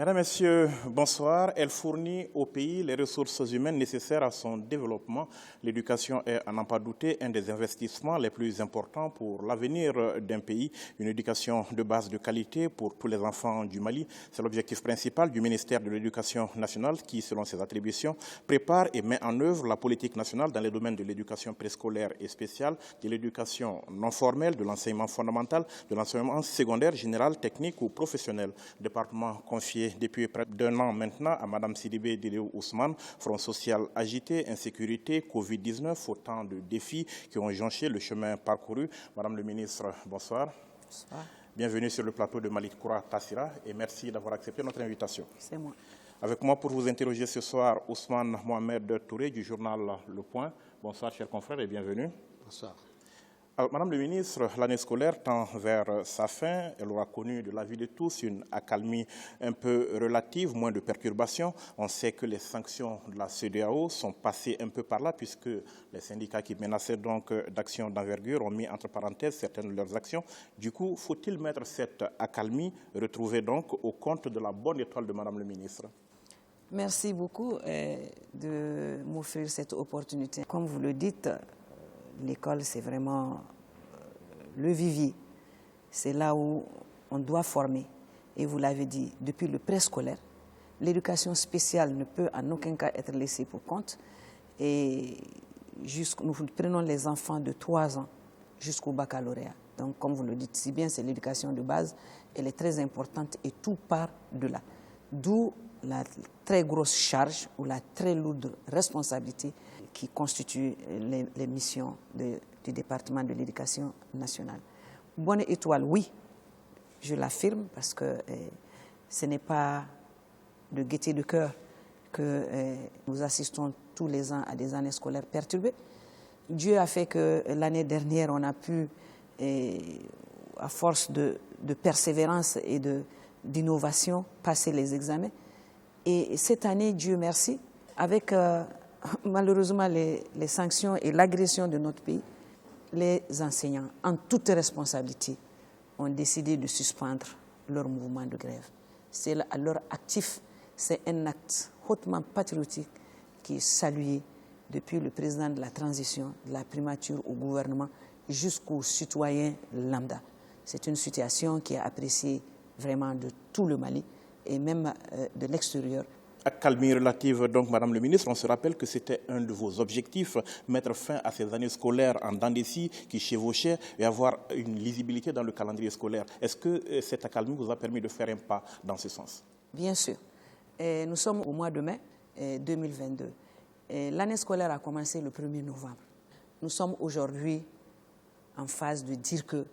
Mesdames, Messieurs, bonsoir. Elle fournit au pays les ressources humaines nécessaires à son développement. L'éducation est, à n'en pas douter, un des investissements les plus importants pour l'avenir d'un pays. Une éducation de base de qualité pour tous les enfants du Mali. C'est l'objectif principal du ministère de l'Éducation nationale qui, selon ses attributions, prépare et met en œuvre la politique nationale dans les domaines de l'éducation préscolaire et spéciale, de l'éducation non formelle, de l'enseignement fondamental, de l'enseignement secondaire, général, technique ou professionnel. Département confié depuis près d'un an maintenant à Mme Sidibé Diléou Ousmane, front social agité, insécurité, Covid-19, autant de défis qui ont jonché le chemin parcouru. Madame le ministre, bonsoir. Bonsoir. Bienvenue sur le plateau de Malik Koura Tassira et merci d'avoir accepté notre invitation. C'est moi. Avec moi pour vous interroger ce soir, Ousmane Mohamed Touré du journal Le Point. Bonsoir, chers confrères, et bienvenue. Bonsoir. Alors, Madame le ministre, l'année scolaire tend vers sa fin. Elle aura connu de l'avis de tous une accalmie un peu relative, moins de perturbations. On sait que les sanctions de la CEDEAO sont passées un peu par là, puisque les syndicats qui menaçaient donc d'actions d'envergure ont mis entre parenthèses certaines de leurs actions. Du coup, faut-il mettre cette accalmie retrouvée donc au compte de la bonne étoile de Madame le ministre? Merci beaucoup de m'offrir cette opportunité. Comme vous le dites, l'école, c'est vraiment le vivier. C'est là où on doit former. Et vous l'avez dit, depuis le préscolaire, l'éducation spéciale ne peut en aucun cas être laissée pour compte. Et nous prenons les enfants de 3 ans jusqu'au baccalauréat. Donc, comme vous le dites si bien, c'est l'éducation de base. Elle est très importante et tout part de là. D'où la très grosse charge ou la très lourde responsabilité qui constitue les missions du département de l'éducation nationale. Bonne étoile, oui, je l'affirme, parce que ce n'est pas de gaieté de cœur que nous assistons tous les ans à des années scolaires perturbées. Dieu a fait que l'année dernière, on a pu, à force de persévérance et d'innovation, passer les examens. Et cette année, Dieu merci, avec malheureusement les sanctions et l'agression de notre pays, les enseignants, en toute responsabilité, ont décidé de suspendre leur mouvement de grève. C'est à leur actif, c'est un acte hautement patriotique qui est salué depuis le président de la transition, de la primature au gouvernement, jusqu'aux citoyens lambda. C'est une situation qui est appréciée vraiment de tout le Mali et même de l'extérieur. Accalmie relative, donc, Madame le ministre, on se rappelle que c'était un de vos objectifs, mettre fin à ces années scolaires en dents de scie qui chevauchaient et avoir une lisibilité dans le calendrier scolaire. Est-ce que cette accalmie vous a permis de faire un pas dans ce sens? Bien sûr. Nous sommes au mois de mai 2022. L'année scolaire a commencé le 1er novembre. Nous sommes aujourd'hui en phase de dire que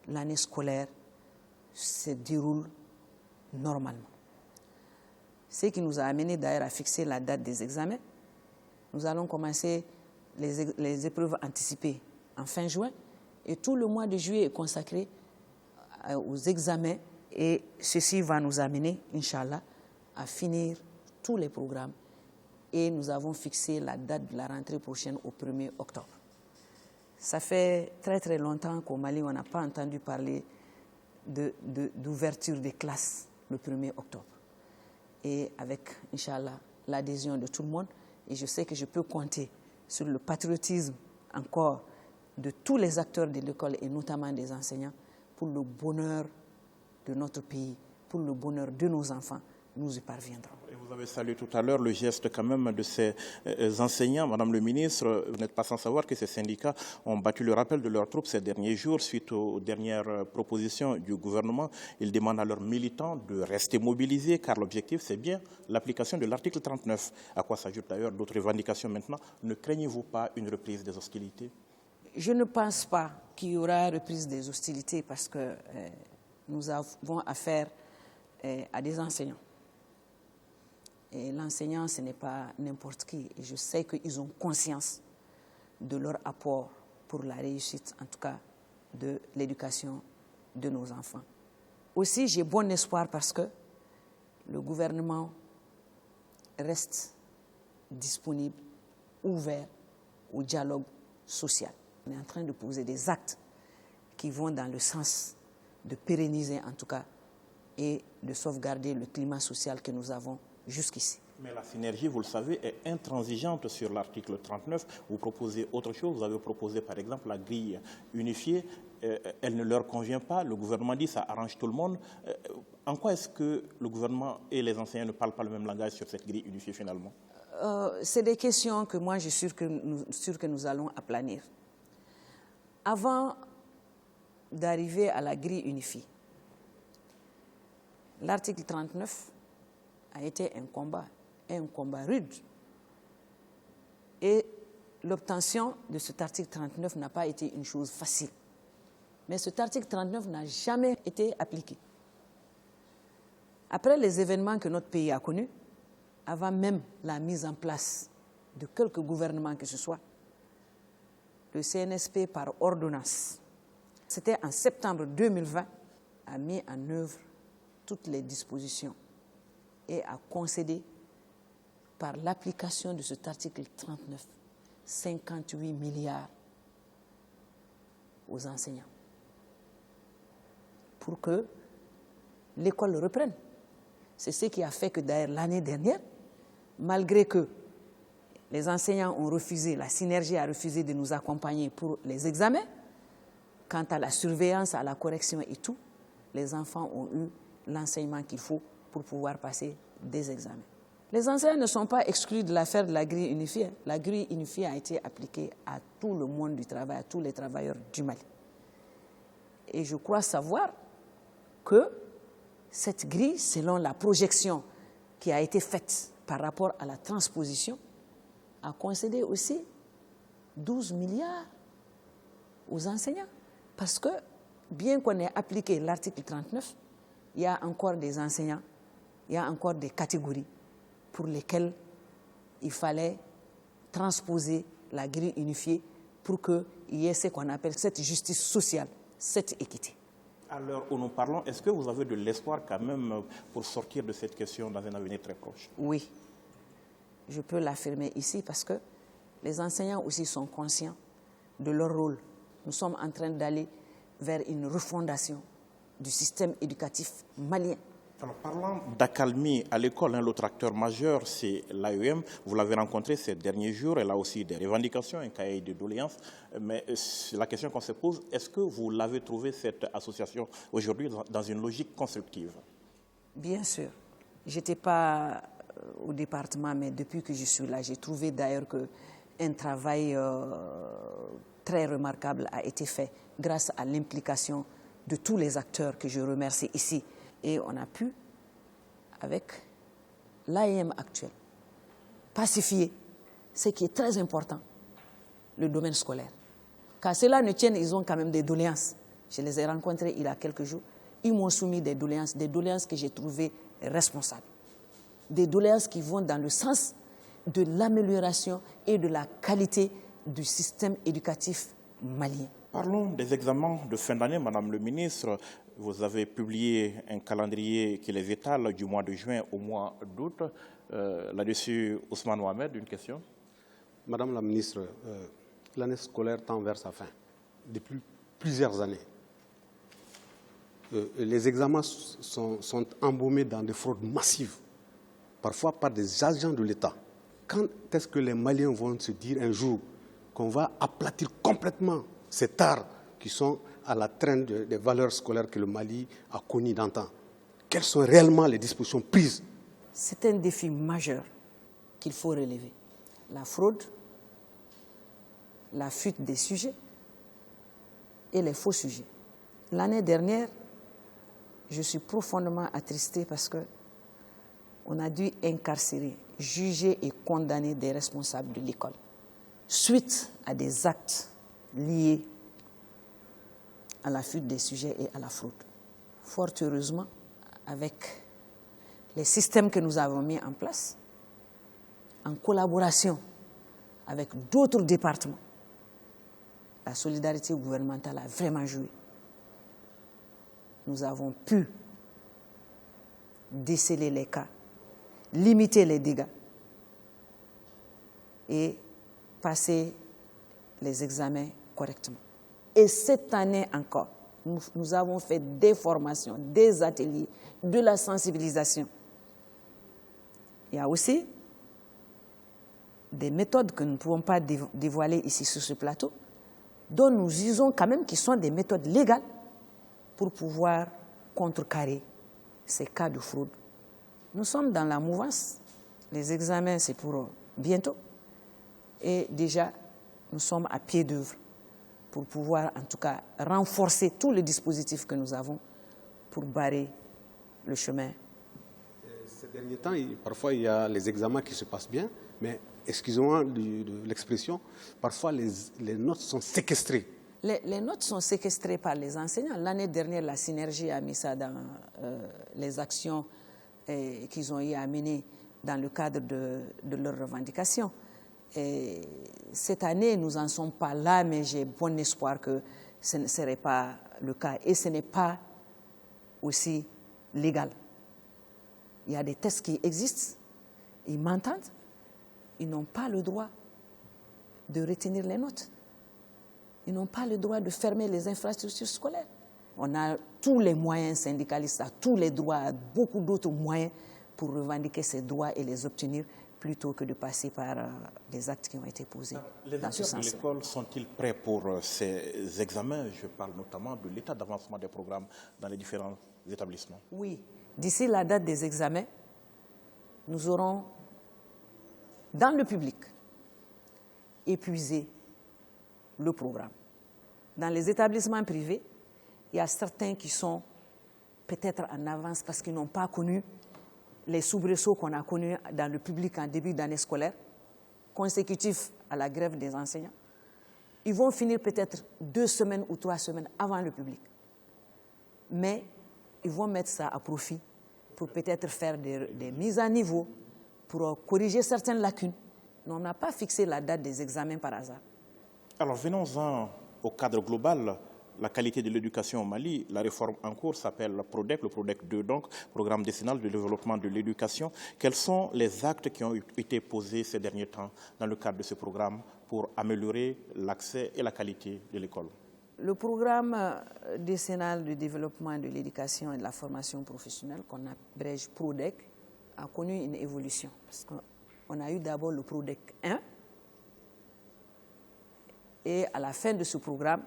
l'année scolaire se déroule normalement. Ce qui nous a amené d'ailleurs à fixer la date des examens. Nous allons commencer les épreuves anticipées en fin juin et tout le mois de juillet est consacré aux examens et ceci va nous amener, Inch'Allah, à finir tous les programmes et nous avons fixé la date de la rentrée prochaine au 1er octobre. Ça fait très très longtemps qu'au Mali, on n'a pas entendu parler d'ouverture des classes le 1er octobre. Et avec, Inch'Allah, l'adhésion de tout le monde. Et je sais que je peux compter sur le patriotisme encore de tous les acteurs de l'école et notamment des enseignants pour le bonheur de notre pays, pour le bonheur de nos enfants. Nous y parviendrons. Et vous avez salué tout à l'heure le geste quand même de ces enseignants. Madame le ministre, vous n'êtes pas sans savoir que ces syndicats ont battu le rappel de leurs troupes ces derniers jours suite aux dernières propositions du gouvernement. Ils demandent à leurs militants de rester mobilisés car l'objectif c'est bien l'application de l'article 39, à quoi s'ajoutent d'ailleurs d'autres revendications maintenant. Ne craignez-vous pas une reprise des hostilités? Je ne pense pas qu'il y aura reprise des hostilités parce que nous avons affaire à des enseignants. Et l'enseignant, ce n'est pas n'importe qui. Et je sais qu'ils ont conscience de leur apport pour la réussite, en tout cas, de l'éducation de nos enfants. Aussi, j'ai bon espoir parce que le gouvernement reste disponible, ouvert au dialogue social. On est en train de poser des actes qui vont dans le sens de pérenniser, en tout cas, et de sauvegarder le climat social que nous avons jusqu'ici. Mais la synergie, vous le savez, est intransigeante sur l'article 39. Vous proposez autre chose. Vous avez proposé, par exemple, la grille unifiée. Elle ne leur convient pas. Le gouvernement dit que ça arrange tout le monde. En quoi est-ce que le gouvernement et les enseignants ne parlent pas le même langage sur cette grille unifiée, finalement? C'est des questions que moi, je suis sûr que nous allons aplanir. Avant d'arriver à la grille unifiée, l'article 39 a été un combat rude. Et l'obtention de cet article 39 n'a pas été une chose facile. Mais cet article 39 n'a jamais été appliqué. Après les événements que notre pays a connus, avant même la mise en place de quelque gouvernement que ce soit, le CNSP, par ordonnance, c'était en septembre 2020, a mis en œuvre toutes les dispositions et a concédé, par l'application de cet article 39, 58 milliards aux enseignants pour que l'école reprenne. C'est ce qui a fait que d'ailleurs l'année dernière, malgré que les enseignants ont refusé, la synergie a refusé de nous accompagner pour les examens, quant à la surveillance, à la correction et tout, les enfants ont eu l'enseignement qu'il faut pour pouvoir passer des examens. Les enseignants ne sont pas exclus de l'affaire de la grille unifiée. La grille unifiée a été appliquée à tout le monde du travail, à tous les travailleurs du Mali. Et je crois savoir que cette grille, selon la projection qui a été faite par rapport à la transposition, a concédé aussi 12 milliards aux enseignants. Parce que, bien qu'on ait appliqué l'article 39, il y a encore des enseignants, il y a encore des catégories pour lesquelles il fallait transposer la grille unifiée pour qu'il y ait ce qu'on appelle cette justice sociale, cette équité. À l'heure où nous parlons, est-ce que vous avez de l'espoir quand même pour sortir de cette question dans un avenir très proche? Oui, je peux l'affirmer ici parce que les enseignants aussi sont conscients de leur rôle. Nous sommes en train d'aller vers une refondation du système éducatif malien. Alors, parlant d'accalmie à l'école, l'autre acteur majeur, c'est l'AEM. Vous l'avez rencontré ces derniers jours. Elle a aussi des revendications, un cahier de doléances. Mais la question qu'on se pose, est-ce que vous l'avez trouvé, cette association, aujourd'hui, dans une logique constructive? Bien sûr. Je n'étais pas au département, mais depuis que je suis là, j'ai trouvé d'ailleurs qu'un travail très remarquable a été fait grâce à l'implication de tous les acteurs que je remercie ici. Et on a pu, avec l'AEM actuel, pacifier ce qui est très important, le domaine scolaire. Car cela ne tienne, ils ont quand même des doléances. Je les ai rencontrés il y a quelques jours. Ils m'ont soumis des doléances que j'ai trouvées responsables. Des doléances qui vont dans le sens de l'amélioration et de la qualité du système éducatif malien. Parlons des examens de fin d'année, Madame le ministre. Vous avez publié un calendrier qui les étale du mois de juin au mois d'août. Là-dessus, Ousmane Mohamed, une question. Madame la ministre, l'année scolaire tend vers sa fin depuis plusieurs années. Les examens sont embaumés dans des fraudes massives, parfois par des agents de l'État. Quand est-ce que les Maliens vont se dire un jour qu'on va aplatir complètement ces tares qui sont à la traîne des valeurs scolaires que le Mali a connues d'antan? Quelles sont réellement les dispositions prises? C'est un défi majeur qu'il faut relever. La fraude, la fuite des sujets et les faux sujets. L'année dernière, je suis profondément attristée parce qu'on a dû incarcérer, juger et condamner des responsables de l'école suite à des actes liés à la fuite des sujets et à la fraude. Fort heureusement, avec les systèmes que nous avons mis en place, en collaboration avec d'autres départements, la solidarité gouvernementale a vraiment joué. Nous avons pu déceler les cas, limiter les dégâts et passer les examens correctement. Et cette année encore, Nous avons fait des formations, des ateliers, de la sensibilisation. Il y a aussi des méthodes que nous ne pouvons pas dévoiler ici sur ce plateau, dont nous usons quand même qui sont des méthodes légales pour pouvoir contrecarrer ces cas de fraude. Nous sommes dans la mouvance. Les examens, c'est pour bientôt. Et déjà, nous sommes à pied d'œuvre pour pouvoir, en tout cas, renforcer tous les dispositifs que nous avons pour barrer le chemin. Ces derniers temps, parfois, il y a les examens qui se passent bien, mais, excusez-moi de l'expression, parfois les notes sont séquestrées. Les notes sont séquestrées par les enseignants. L'année dernière, la Synergie a mis ça dans les actions qu'ils ont eu à mener dans le cadre de leurs revendications. Et cette année, nous n'en sommes pas là, mais j'ai bon espoir que ce ne serait pas le cas. Et ce n'est pas aussi légal. Il y a des tests qui existent, ils m'entendent, ils n'ont pas le droit de retenir les notes. Ils n'ont pas le droit de fermer les infrastructures scolaires. On a tous les moyens, syndicalistes, a tous les droits, beaucoup d'autres moyens pour revendiquer ces droits et les obtenir plutôt que de passer par des actes qui ont été posés dans ce sens. Les acteurs de l'école sont-ils prêts pour ces examens? Je parle notamment de l'état d'avancement des programmes dans les différents établissements. Oui. D'ici la date des examens, nous aurons, dans le public, épuisé le programme. Dans les établissements privés, il y a certains qui sont peut-être en avance parce qu'ils n'ont pas connu les soubresauts qu'on a connus dans le public en début d'année scolaire, consécutifs à la grève des enseignants. Ils vont finir peut-être 2 semaines ou 3 semaines avant le public. Mais ils vont mettre ça à profit pour peut-être faire des mises à niveau, pour corriger certaines lacunes. Mais on n'a pas fixé la date des examens par hasard. Alors venons-en au cadre global. La qualité de l'éducation au Mali, la réforme en cours s'appelle le PRODEC 2, donc Programme décennal de développement de l'éducation. Quels sont les actes qui ont été posés ces derniers temps dans le cadre de ce programme pour améliorer l'accès et la qualité de l'école? Le programme décennal de développement de l'éducation et de la formation professionnelle, qu'on abrège PRODEC, a connu une évolution. Parce qu'on a eu d'abord le PRODEC 1, et à la fin de ce programme,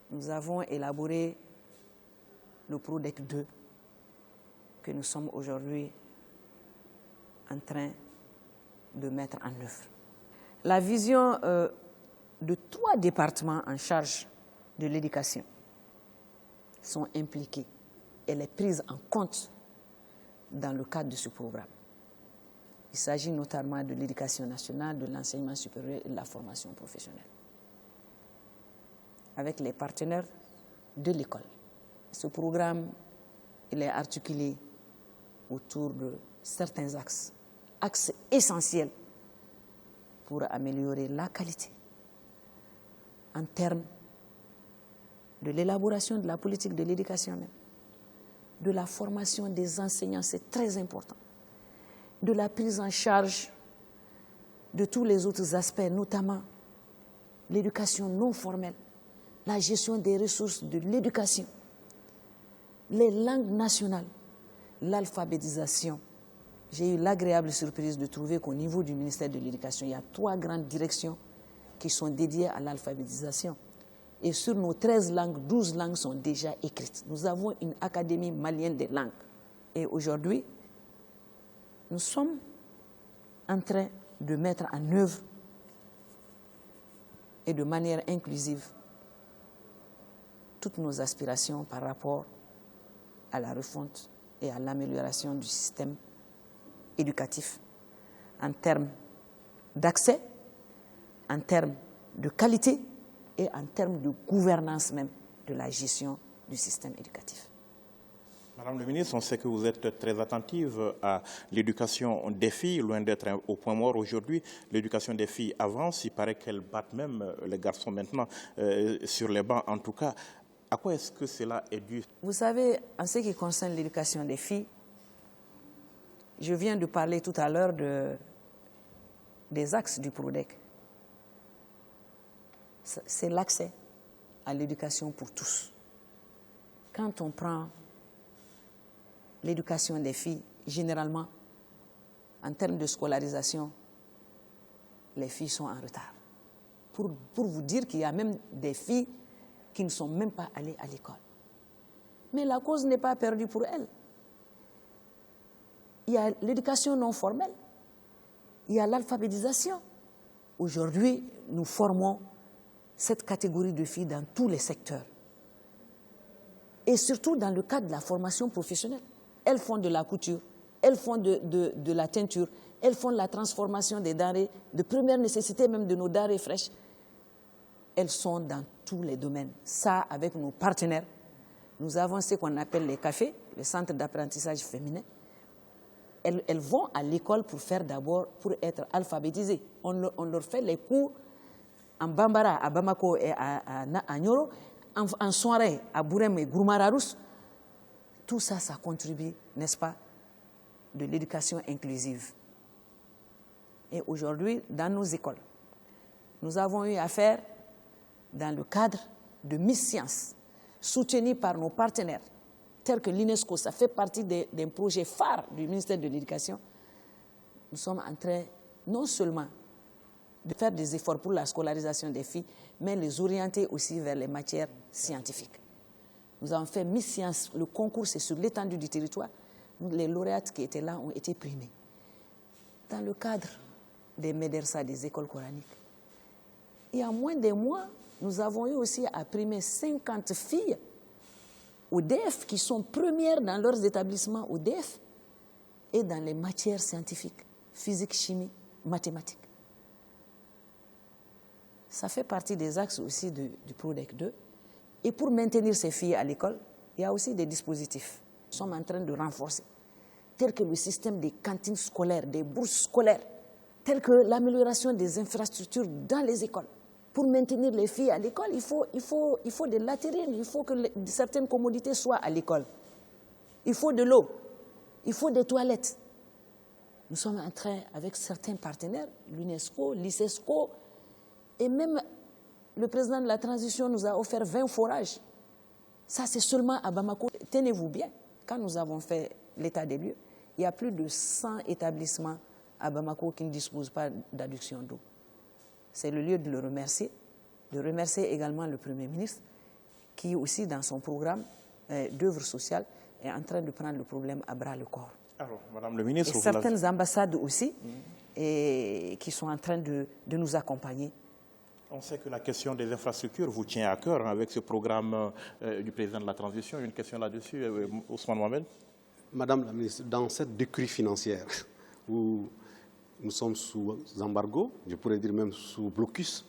nous avons élaboré le PRODEC 2 que nous sommes aujourd'hui en train de mettre en œuvre. La vision de 3 départements en charge de l'éducation sont impliqués. Elle est prise en compte dans le cadre de ce programme. Il s'agit notamment de l'éducation nationale, de l'enseignement supérieur et de la formation professionnelle, avec les partenaires de l'école. Ce programme, il est articulé autour de certains axes essentiels pour améliorer la qualité en termes de l'élaboration de la politique de l'éducation même, de la formation des enseignants, c'est très important, de la prise en charge de tous les autres aspects, notamment l'éducation non formelle, la gestion des ressources de l'éducation, les langues nationales, l'alphabétisation. J'ai eu l'agréable surprise de trouver qu'au niveau du ministère de l'Éducation, il y a 3 grandes directions qui sont dédiées à l'alphabétisation. Et sur nos 13 langues, 12 langues sont déjà écrites. Nous avons une académie malienne des langues. Et aujourd'hui, nous sommes en train de mettre en œuvre et de manière inclusive toutes nos aspirations par rapport à la refonte et à l'amélioration du système éducatif en termes d'accès, en termes de qualité et en termes de gouvernance même de la gestion du système éducatif. Madame le ministre, on sait que vous êtes très attentive à l'éducation des filles, loin d'être au point mort aujourd'hui. L'éducation des filles avance, il paraît qu'elles battent même les garçons maintenant sur les bancs en tout cas. À quoi est-ce que cela est dû? Vous savez, en ce qui concerne l'éducation des filles, je viens de parler tout à l'heure des axes du PRODEC. C'est l'accès à l'éducation pour tous. Quand on prend l'éducation des filles, généralement, en termes de scolarisation, les filles sont en retard. Pour vous dire qu'il y a même des filles qui ne sont même pas allées à l'école. Mais la cause n'est pas perdue pour elles. Il y a l'éducation non formelle, il y a l'alphabétisation. Aujourd'hui, nous formons cette catégorie de filles dans tous les secteurs. Et surtout dans le cadre de la formation professionnelle. Elles font de la couture, elles font de la teinture, elles font de la transformation des denrées de première nécessité, même de nos denrées fraîches. Elles sont dans tous les domaines. Ça, avec nos partenaires, nous avons ce qu'on appelle les cafés, les centres d'apprentissage féminin. Elles vont à l'école pour être alphabétisées. On leur fait les cours en Bambara, à Bamako et à Nyoro, en Soirée, à Bourem et Gourmararous. Tout ça, ça contribue, n'est-ce pas, de l'éducation inclusive. Et aujourd'hui, dans nos écoles, nous avons eu affaire, dans le cadre de Miss Science, soutenu par nos partenaires, tels que l'UNESCO, ça fait partie d'un projet phare du ministère de l'Éducation. Nous sommes en train, non seulement de faire des efforts pour la scolarisation des filles, mais les orienter aussi vers les matières scientifiques. Nous avons fait Miss Science, le concours, c'est sur l'étendue du territoire. Les lauréates qui étaient là ont été primées. Dans le cadre des médersa, des écoles coraniques, il y a moins d'un mois, nous avons eu aussi à primer 50 filles au DEF qui sont premières dans leurs établissements au DEF et dans les matières scientifiques, physique, chimie, mathématiques. Ça fait partie des axes aussi du PRODEC 2. Et pour maintenir ces filles à l'école, il y a aussi des dispositifs. Nous sommes en train de renforcer, tels que le système des cantines scolaires, des bourses scolaires, tels que l'amélioration des infrastructures dans les écoles. Pour maintenir les filles à l'école, il faut de latérines, il faut que certaines commodités soient à l'école. Il faut de l'eau, il faut des toilettes. Nous sommes en train, avec certains partenaires, l'UNESCO, l'ICESCO, et même le président de la transition nous a offert 20 forages. Ça, c'est seulement à Bamako. Tenez-vous bien, quand nous avons fait l'état des lieux, il y a plus de 100 établissements à Bamako qui ne disposent pas d'adduction d'eau. C'est le lieu de le remercier, de remercier également le Premier ministre, qui aussi, dans son programme d'œuvre sociale, est en train de prendre le problème à bras le corps. Alors, Madame le ministre, et certaines ambassades aussi, qui sont en train de nous accompagner. On sait que la question des infrastructures vous tient à cœur avec ce programme du président de la transition. Une question là-dessus, Ousmane Mohamed. Madame la ministre, dans cette décrue financière où nous sommes sous embargo, je pourrais dire même sous blocus,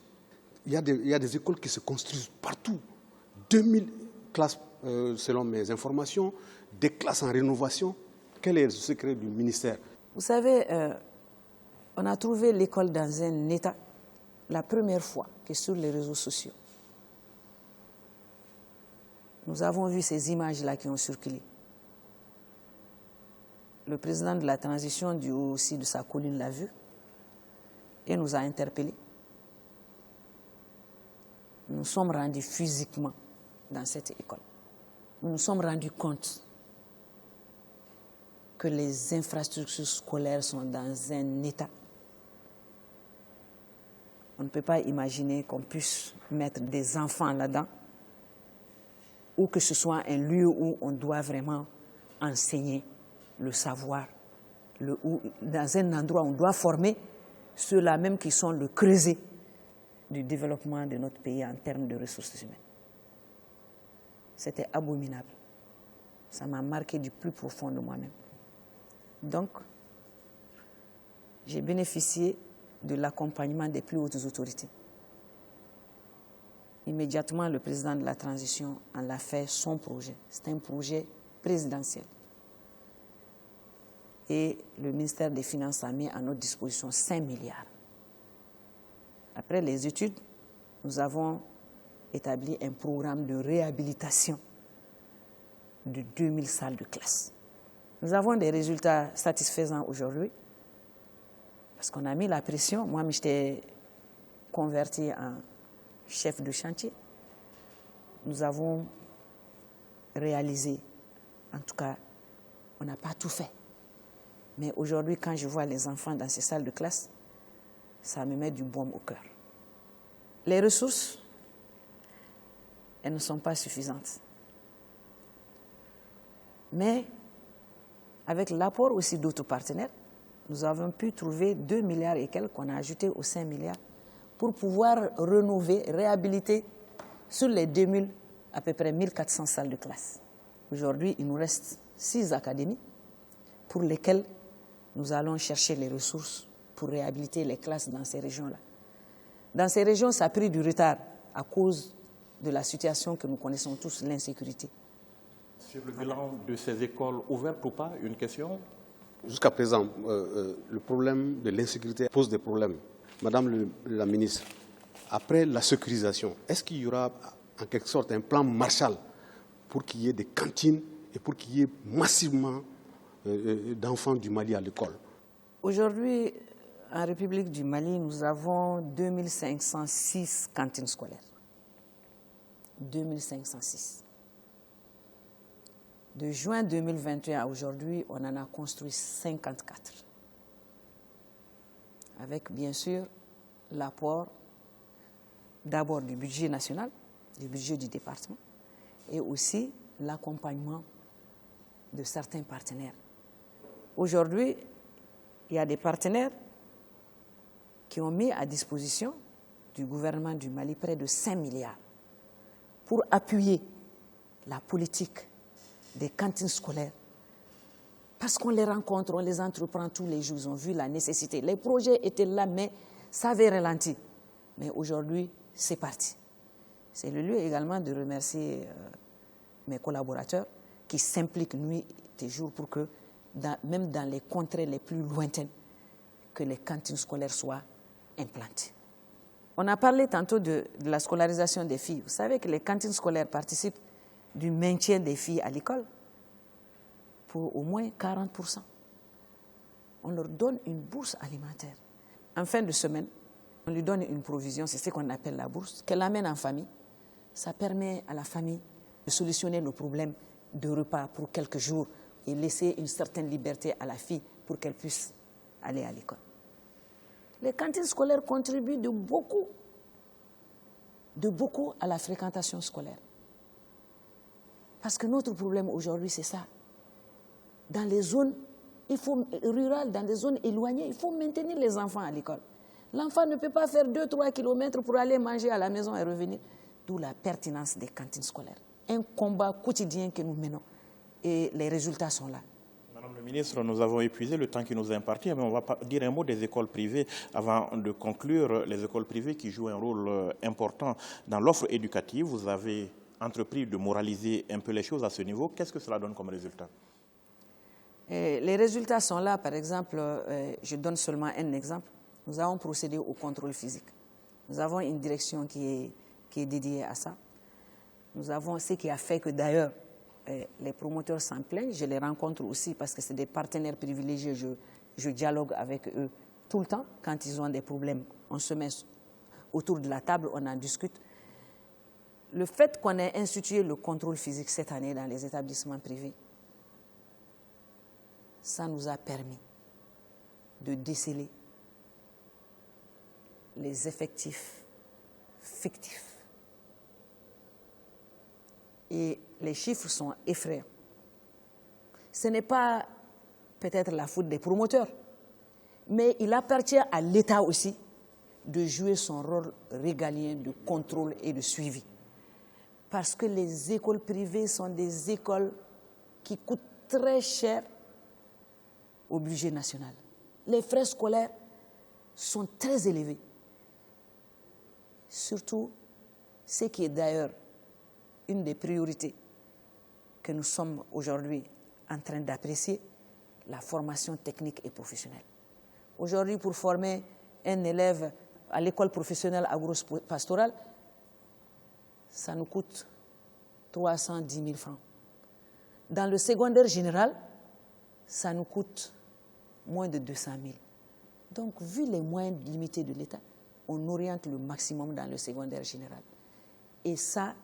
il y a des écoles qui se construisent partout. 2000 classes, selon mes informations, des classes en rénovation. Quel est le secret du ministère? Vous savez, on a trouvé l'école dans un état la première fois que sur les réseaux sociaux. Nous avons vu ces images-là qui ont circulé. Le président de la transition, du haut aussi de sa colline, l'a vu et nous a interpellés. Nous nous sommes rendus physiquement dans cette école. Nous nous sommes rendus compte que les infrastructures scolaires sont dans un état. On ne peut pas imaginer qu'on puisse mettre des enfants là-dedans ou que ce soit un lieu où on doit vraiment enseigner le savoir, dans un endroit où on doit former ceux-là même qui sont le creuset du développement de notre pays en termes de ressources humaines. C'était abominable. Ça m'a marqué du plus profond de moi-même. Donc, j'ai bénéficié de l'accompagnement des plus hautes autorités. Immédiatement, le président de la transition en a fait son projet. C'est un projet présidentiel. Et le ministère des Finances a mis à notre disposition 5 milliards. Après les études, nous avons établi un programme de réhabilitation de 2000 salles de classe. Nous avons des résultats satisfaisants aujourd'hui parce qu'on a mis la pression. Moi, j'étais convertie en chef de chantier. nous avons réalisé, en tout cas, on n'a pas tout fait. Mais aujourd'hui, quand je vois les enfants dans ces salles de classe, ça me met du baume au cœur. Les ressources, elles ne sont pas suffisantes. Mais avec l'apport aussi d'autres partenaires, nous avons pu trouver 2 milliards et quelques qu'on a ajouté aux 5 milliards pour pouvoir rénover, réhabiliter sur les 2000, à peu près 1400 salles de classe. Aujourd'hui, il nous reste 6 académies pour lesquelles nous allons chercher les ressources pour réhabiliter les classes dans ces régions-là. Dans ces régions, ça a pris du retard à cause de la situation que nous connaissons tous, l'insécurité. Sur le bilan de ces écoles ouvertes ou pas, une question? Jusqu'à présent, le problème de l'insécurité pose des problèmes. Madame la ministre, après la sécurisation, est-ce qu'il y aura en quelque sorte un plan Marshall pour qu'il y ait des cantines et pour qu'il y ait massivement d'enfants du Mali à l'école? Aujourd'hui, en République du Mali, nous avons 2506 cantines scolaires. 2506. De juin 2021 à aujourd'hui, on en a construit 54. Avec, bien sûr, l'apport d'abord du budget national, du budget du département, et aussi l'accompagnement de certains partenaires. Aujourd'hui, il y a des partenaires qui ont mis à disposition du gouvernement du Mali près de 5 milliards pour appuyer la politique des cantines scolaires. Parce qu'on les rencontre, on les entreprend tous les jours, ils ont vu la nécessité. Les projets étaient là, mais ça avait ralenti. Mais aujourd'hui, c'est parti. C'est le lieu également de remercier mes collaborateurs qui s'impliquent nuit et jour pour que, même dans les contrées les plus lointaines, que les cantines scolaires soient implantées. On a parlé tantôt de la scolarisation des filles. Vous savez que les cantines scolaires participent du maintien des filles à l'école pour au moins 40%. On leur donne une bourse alimentaire. En fin de semaine, on lui donne une provision, c'est ce qu'on appelle la bourse, qu'elle amène en famille. Ça permet à la famille de solutionner le problème de repas pour quelques jours et laisser une certaine liberté à la fille pour qu'elle puisse aller à l'école. Les cantines scolaires contribuent de beaucoup à la fréquentation scolaire. Parce que notre problème aujourd'hui, c'est ça. Dans les zones rurales, dans des zones éloignées, il faut maintenir les enfants à l'école. L'enfant ne peut pas faire 2-3 kilomètres pour aller manger à la maison et revenir. D'où la pertinence des cantines scolaires. Un combat quotidien que nous menons. Et les résultats sont là. Madame la ministre, nous avons épuisé le temps qui nous est imparti, mais on va dire un mot des écoles privées avant de conclure. Les écoles privées qui jouent un rôle important dans l'offre éducative. Vous avez entrepris de moraliser un peu les choses à ce niveau. Qu'est-ce que cela donne comme résultat? Les résultats sont là. Par exemple, je donne seulement un exemple. Nous avons procédé au contrôle physique. Nous avons une direction qui est dédiée à ça. Nous avons ce qui a fait que d'ailleurs, les promoteurs s'en plaignent. Je les rencontre aussi parce que c'est des partenaires privilégiés. Je dialogue avec eux tout le temps. Quand ils ont des problèmes, on se met autour de la table, on en discute. Le fait qu'on ait institué le contrôle physique cette année dans les établissements privés, ça nous a permis de déceler les effectifs fictifs. Et les chiffres sont effrayants. Ce n'est pas peut-être la faute des promoteurs, mais il appartient à l'État aussi de jouer son rôle régalien de contrôle et de suivi. Parce que les écoles privées sont des écoles qui coûtent très cher au budget national. Les frais scolaires sont très élevés. Surtout, ce qui est d'ailleurs une des priorités que nous sommes aujourd'hui en train d'apprécier, la formation technique et professionnelle. Aujourd'hui, pour former un élève à l'école professionnelle agro-pastorale, ça nous coûte 310 000 francs. Dans le secondaire général, ça nous coûte moins de 200 000. Donc, vu les moyens limités de l'État, on oriente le maximum dans le secondaire général. Et ça,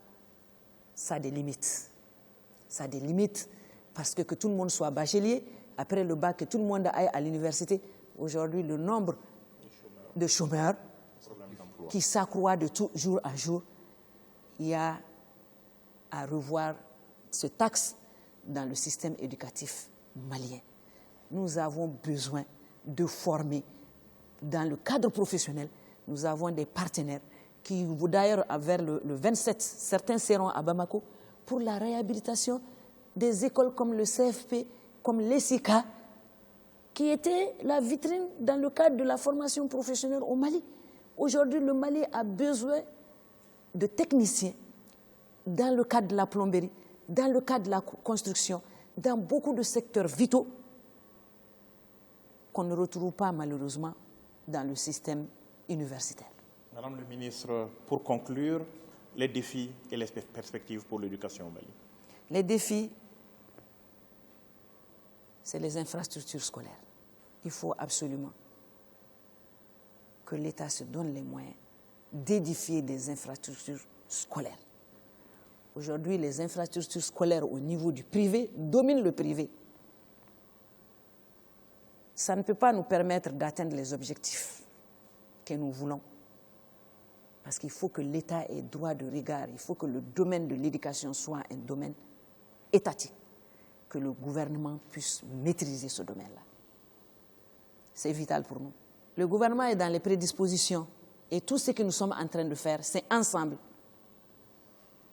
ça a des limites. Ça a des limites parce que tout le monde soit bachelier, après le bac, que tout le monde aille à l'université. Aujourd'hui, le nombre de chômeurs qui s'accroît de tout jour à jour, il y a à revoir ce taxe dans le système éducatif malien. Nous avons besoin de former dans le cadre professionnel. Nous avons des partenaires qui, d'ailleurs, vers le 27, certains seront à Bamako pour la réhabilitation des écoles comme le CFP, comme l'ESICA, qui était la vitrine dans le cadre de la formation professionnelle au Mali. Aujourd'hui, le Mali a besoin de techniciens dans le cadre de la plomberie, dans le cadre de la construction, dans beaucoup de secteurs vitaux qu'on ne retrouve pas malheureusement dans le système universitaire. Madame le ministre, pour conclure, les défis et les perspectives pour l'éducation au Mali. Les défis, c'est les infrastructures scolaires. Il faut absolument que l'État se donne les moyens d'édifier des infrastructures scolaires. Aujourd'hui, les infrastructures scolaires au niveau du privé dominent le privé. Ça ne peut pas nous permettre d'atteindre les objectifs que nous voulons. Parce qu'il faut que l'État ait droit de regard. Il faut que le domaine de l'éducation soit un domaine étatique. Que le gouvernement puisse maîtriser ce domaine-là. C'est vital pour nous. Le gouvernement est dans les prédispositions. Et tout ce que nous sommes en train de faire, c'est ensemble.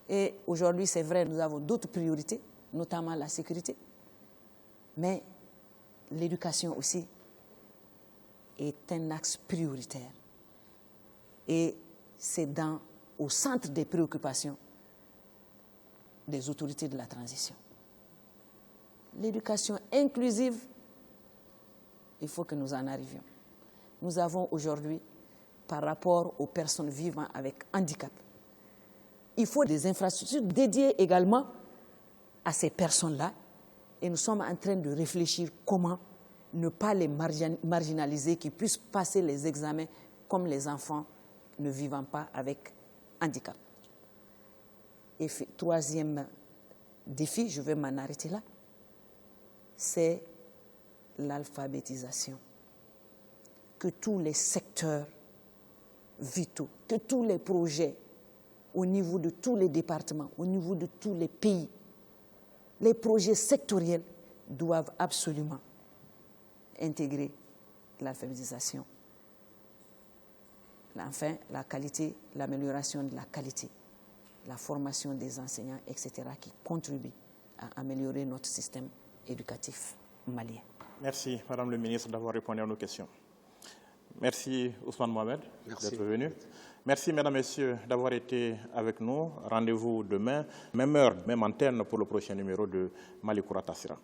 Et aujourd'hui, c'est vrai, nous avons d'autres priorités, notamment la sécurité. Mais l'éducation aussi est un axe prioritaire. Et c'est au centre des préoccupations des autorités de la transition. L'éducation inclusive, il faut que nous en arrivions. Nous avons aujourd'hui, par rapport aux personnes vivant avec handicap, il faut des infrastructures dédiées également à ces personnes-là. Et nous sommes en train de réfléchir comment ne pas les marginaliser, qu'ils puissent passer les examens comme les enfants ne vivant pas avec handicap. Et troisième défi, je vais m'en arrêter là, c'est l'alphabétisation. Que tous les secteurs vitaux, que tous les projets au niveau de tous les départements, au niveau de tous les pays, les projets sectoriels doivent absolument intégrer l'alphabétisation. Enfin, la qualité, l'amélioration de la qualité, la formation des enseignants, etc., qui contribuent à améliorer notre système éducatif malien. Merci, Madame le ministre, d'avoir répondu à nos questions. Merci, Ousmane Mohamed, d'être venu. Merci, mesdames, messieurs, d'avoir été avec nous. Rendez-vous demain, même heure, même antenne pour le prochain numéro de Malikoura Tassira.